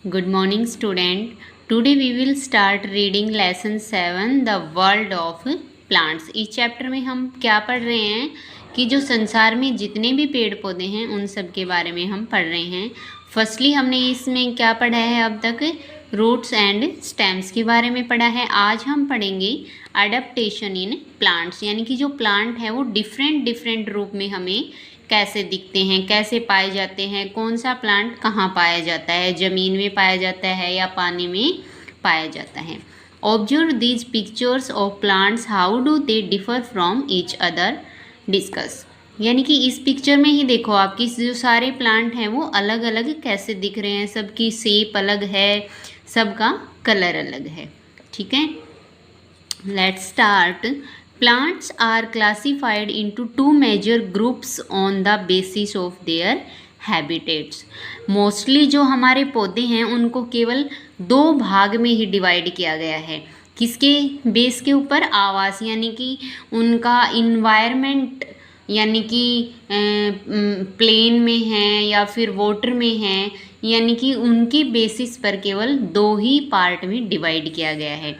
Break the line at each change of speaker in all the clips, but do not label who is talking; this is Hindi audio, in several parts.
Good morning, student. Today we will start reading lesson 7 The World of Plants. इस चैप्टर में हम क्या पढ़ रहे हैं कि जो संसार में जितने भी पेड़ पौधे हैं उन सब के बारे में हम पढ़ रहे हैं। फर्स्टली हमने इसमें क्या पढ़ा है अब तक, रूट्स एंड स्टेम्स के बारे में पढ़ा है। आज हम पढ़ेंगे अडेप्टेशन इन प्लांट्स, यानी कि जो प्लांट है वो डिफरेंट रूप में हमें कैसे दिखते हैं, कैसे पाए जाते हैं, कौन सा प्लांट कहाँ पाया जाता है, ज़मीन में पाया जाता है या पानी में पाया जाता है। Observe these pictures of plants, how do they differ from each other, discuss. यानी कि इस पिक्चर में ही देखो आपकी जो सारे प्लांट हैं वो अलग अलग कैसे दिख रहे हैं, सबकी शेप अलग है, सबका कलर अलग है। ठीक है, let's start. Plants are classified into two major groups on the basis of their habitats. Mostly जो हमारे पौधे हैं उनको केवल दो भाग में ही डिवाइड किया गया है। किसके बेस के ऊपर? आवास, यानी कि उनका इन्वायरमेंट, यानी कि प्लेन में है या फिर वाटर में है, यानी कि उनकी बेसिस पर केवल दो ही पार्ट में डिवाइड किया गया है।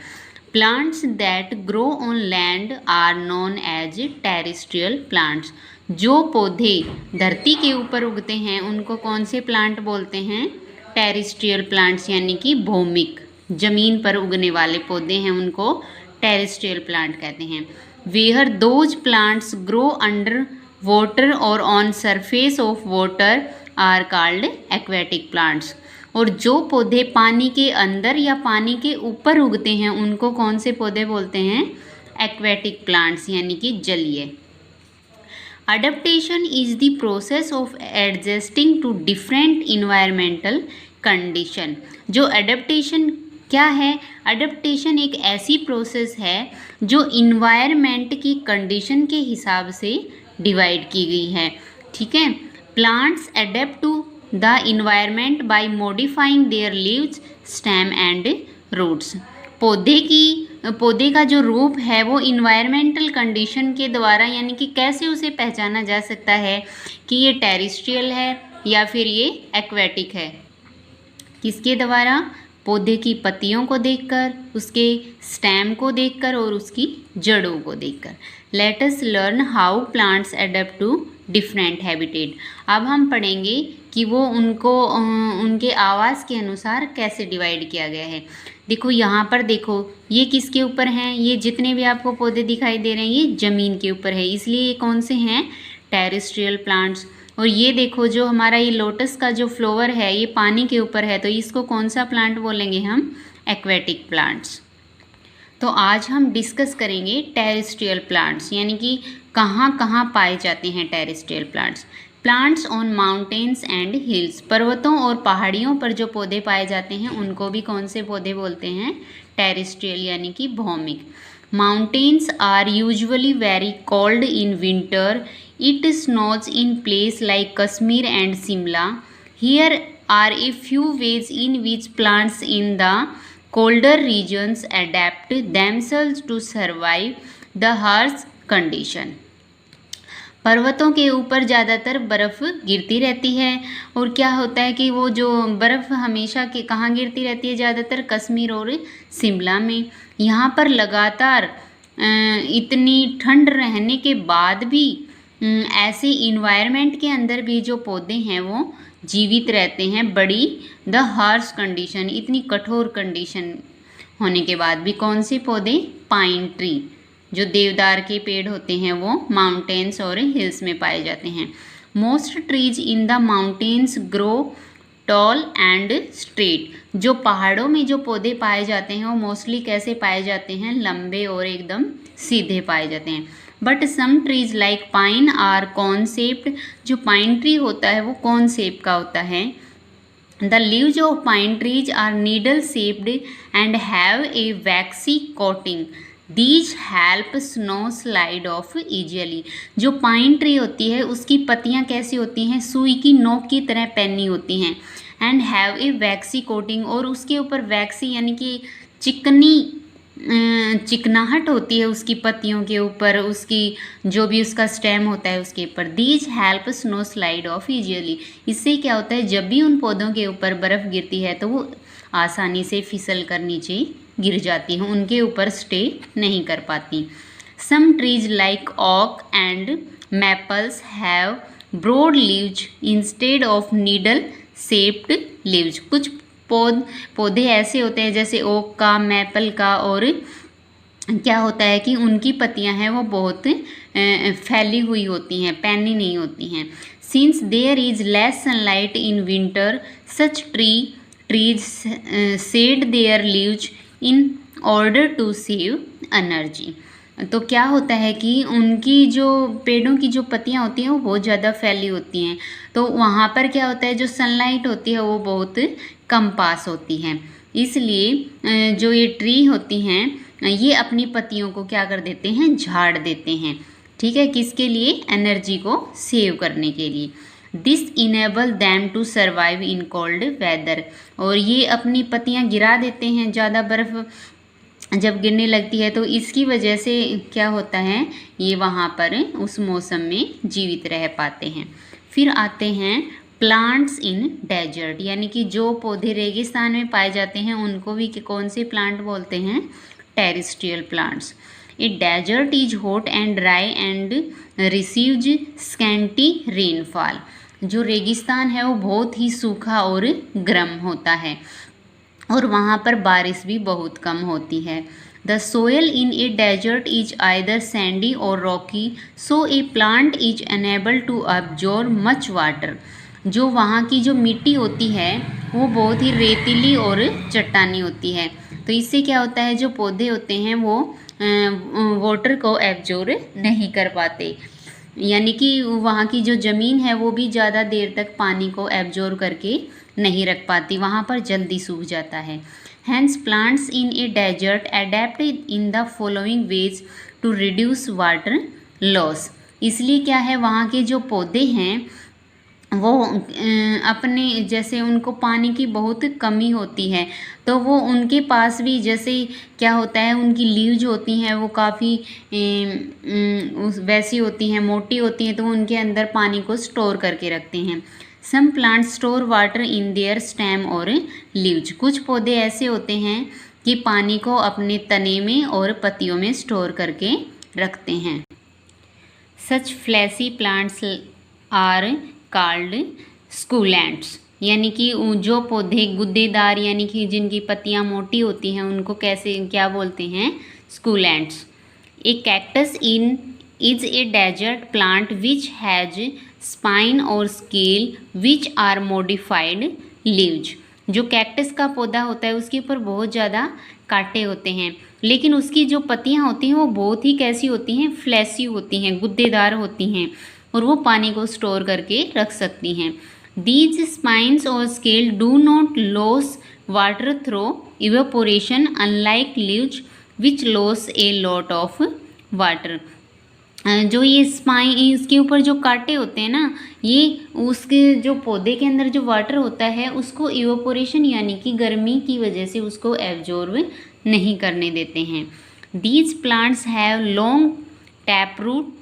Plants that grow on land are known as terrestrial plants. जो पौधे धरती के ऊपर उगते हैं उनको कौन से प्लांट बोलते हैं? टेरेस्ट्रियल प्लांट्स, यानी कि भौमिक, जमीन पर उगने वाले पौधे हैं उनको टेरेस्ट्रियल प्लांट कहते हैं। Where those plants grow under water or on surface of water are called aquatic plants. और जो पौधे पानी के अंदर या पानी के ऊपर उगते हैं उनको कौन से पौधे बोलते हैं? एक्वेटिक प्लांट्स, यानी कि जलीय। Adaptation is the process of adjusting to different environmental condition. जो एडेप्टेशन क्या है? अडेप्टेशन एक ऐसी प्रोसेस है जो इन्वायरमेंट की कंडीशन के हिसाब से डिवाइड की गई है। ठीक है, plants adapt to the environment by modifying their leaves, stem and roots. पौधे का जो रूप है वो इन्वायरमेंटल कंडीशन के द्वारा, यानी कि कैसे उसे पहचाना जा सकता है कि ये टेरेस्ट्रियल है या फिर ये एक्वेटिक है। किसके द्वारा? पौधे की पत्तियों को देखकर, उसके स्टेम को देखकर और उसकी जड़ों को देखकर। Let us learn how plants adapt to different habitat. अब हम पढ़ेंगे कि वो उनके आवास के अनुसार कैसे डिवाइड किया गया है। देखो यहाँ पर देखो, ये किसके ऊपर हैं? ये जितने भी आपको पौधे दिखाई दे रहे हैं ये ज़मीन के ऊपर है, इसलिए ये कौन से हैं? Terrestrial plants. और ये देखो जो हमारा ये लोटस का जो फ्लावर है ये पानी के ऊपर है, तो इसको कौन सा प्लांट बोलेंगे हम? Aquatic plants. तो आज हम डिस्कस करेंगे टेरेस्ट्रियल प्लांट्स, यानी कि कहाँ कहाँ पाए जाते हैं terrestrial plants. Plants on mountains and hills, पर्वतों और पहाड़ियों पर जो पौधे पाए जाते हैं उनको भी कौन से पौधे बोलते हैं? टेरेस्ट्रियल, यानी कि भौमिक। Mountains are usually very cold in winter, it snows in place like Kashmir and Shimla. Here are a few ways in which plants in the colder regions adapt themselves to survive the harsh condition. पर्वतों के ऊपर ज़्यादातर बर्फ़ गिरती रहती है, और क्या होता है कि वो जो बर्फ़ हमेशा के कहाँ गिरती रहती है? ज़्यादातर कश्मीर और शिमला में। यहाँ पर लगातार इतनी ठंड रहने के बाद भी ऐसे इन्वायरमेंट के अंदर भी जो पौधे हैं वो जीवित रहते हैं, बड़ी द हार्श कंडीशन, इतनी कठोर कंडीशन होने के बाद भी। कौन से पौधे? पाइन ट्री, जो देवदार के पेड़ होते हैं वो माउंटेन्स और हिल्स में पाए जाते हैं। Most trees in the mountains grow tall and straight. जो पहाड़ों में जो पौधे पाए जाते हैं वो मोस्टली कैसे पाए जाते हैं? लंबे और एकदम सीधे पाए जाते हैं। But some trees like pine are cone shaped. जो पाइन ट्री होता है वो कॉन शेप का होता है। The leaves of pine trees are needle shaped and have a waxy coating, these help snow slide off easily. जो पाइन ट्री होती है उसकी पत्तियाँ कैसी होती हैं? सुई की नोक की तरह पैनी होती हैं। And have a waxy coating, और उसके ऊपर वैक्सी यानी कि चिकनी चिकनाहट होती है उसकी पत्तियों के ऊपर, उसकी जो भी उसका स्टेम होता है उसके ऊपर। These help snow slide off easily. इससे क्या होता है, जब भी उन पौधों के ऊपर बर्फ़ गिरती है तो वो आसानी से फिसल कर नीचे गिर जाती हैं, उनके ऊपर स्टे नहीं कर पाती। Some trees like oak and maples have broad leaves instead of needle shaped leaves. कुछ पौधे ऐसे होते हैं जैसे ओक का, मैपल का, और क्या होता है कि उनकी पत्तियां हैं वो बहुत फैली हुई होती हैं, पैनी नहीं होती हैं। Since there is less sunlight in winter such trees shed their leaves in order to save energy. तो क्या होता है कि उनकी जो पेड़ों की जो पत्तियां होती हैं वो बहुत ज़्यादा फैली होती हैं, तो वहाँ पर क्या होता है, जो सनलाइट होती है वो बहुत कम पास होती हैं। इसलिए जो ये ट्री होती हैं ये अपनी पत्तियों को क्या कर देते हैं, झाड़ देते हैं। ठीक है, किसके लिए, एनर्जी को सेव करने के लिए। This enable them to survive in cold weather. और ये अपनी पत्तियां गिरा देते हैं, ज़्यादा बर्फ़ जब गिरने लगती है तो इसकी वजह से क्या होता है, ये वहाँ पर उस मौसम में जीवित रह पाते हैं। फिर आते हैं प्लांट्स इन डेजर्ट, यानी कि जो पौधे रेगिस्तान में पाए जाते हैं उनको भी कौन से प्लांट बोलते हैं, terrestrial plants. A desert is hot and dry and receives scanty rainfall. जो रेगिस्तान है वो बहुत ही सूखा और गर्म होता है और वहाँ पर बारिश भी बहुत कम होती है। The soil in a desert is either sandy or rocky, so a plant is unable to absorb much water. जो वहाँ की जो मिट्टी होती है वो बहुत ही रेतीली और चट्टानी होती है, तो इससे क्या होता है, जो पौधे होते हैं वो वाटर को एब्जॉर्ब नहीं कर पाते, यानी कि वहाँ की जो ज़मीन है वो भी ज़्यादा देर तक पानी को एब्जॉर्ब करके नहीं रख पाती, वहाँ पर जल्दी सूख जाता है। Hence plants in a desert adapt in the following ways to reduce water loss. इसलिए क्या है, वहाँ के जो पौधे हैं वो अपने जैसे उनको पानी की बहुत कमी होती है तो वो उनके पास भी जैसे क्या होता है, उनकी लीव्स होती हैं वो काफ़ी वैसी होती हैं, मोटी होती हैं, तो उनके अंदर पानी को स्टोर करके रखते हैं। Some plant store water in their stem और लीव्स। कुछ पौधे ऐसे होते हैं कि पानी को अपने तने में और पत्तियों में स्टोर करके रखते हैं। सच फ्लैसी प्लांट्स आर कॉल्ड स्कूलेंट्स, यानी कि जो पौधे गुद्देदार यानी कि जिनकी पत्तियां मोटी होती हैं उनको कैसे क्या बोलते हैं, succulents. A cactus in is a desert plant which has spine और scale which are modified leaves. जो कैक्टस का पौधा होता है उसके ऊपर बहुत ज़्यादा कांटे होते हैं, लेकिन उसकी जो पत्तियां होती हैं वो बहुत ही कैसी होती हैं, फ्लैसी होती हैं, गुद्देदार होती हैं और वो पानी को स्टोर करके रख सकती हैं। दीज स्पाइन्स और scale do not lose water through evaporation unlike leaves which lose a lot of water. जो ये स्पाइन, इसके ऊपर जो कांटे होते हैं ना, ये उसके जो पौधे के अंदर जो वाटर होता है उसको इवेपोरेशन यानी कि गर्मी की वजह से उसको एब्जॉर्ब नहीं करने देते हैं। These plants have long tap root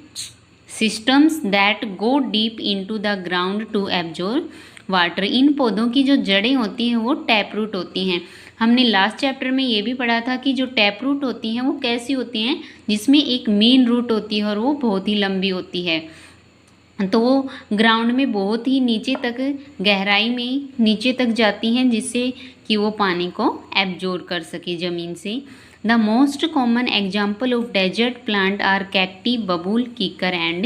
systems that go deep into the ground to absorb water. इन पौधों की जो जड़ें होती हैं वो टैप रूट होती हैं। हमने लास्ट चैप्टर में ये भी पढ़ा था कि जो टैप रूट होती हैं वो कैसी होती हैं, जिसमें एक मेन रूट होती है और वो बहुत ही लंबी होती है, तो वो ग्राउंड में बहुत ही नीचे तक, गहराई में नीचे तक जाती हैं जिससे कि वो पानी को एब्जॉर्ब कर सके ज़मीन से। The most common example of desert plant are cacti, बबूल, कीकर एंड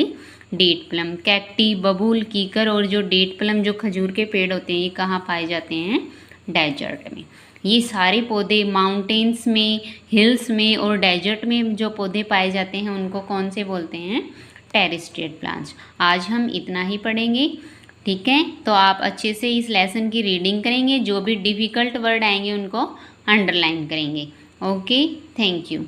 डेट प्लम। कैक्टी, बबूल, कीकर और जो डेट प्लम जो खजूर के पेड़ होते हैं ये कहाँ पाए जाते हैं, डेजर्ट में। ये सारे पौधे माउंटेन्स में, हिल्स में और डेजर्ट में जो पौधे पाए जाते हैं उनको कौन से बोलते हैं, टेरेस्ट्रियल प्लांट्स। आज हम इतना ही पढ़ेंगे, ठीक है। तो आप अच्छे से इस लेसन की रीडिंग करेंगे, जो भी डिफ़िकल्ट वर्ड आएंगे उनको अंडरलाइन करेंगे। Okay, thank you.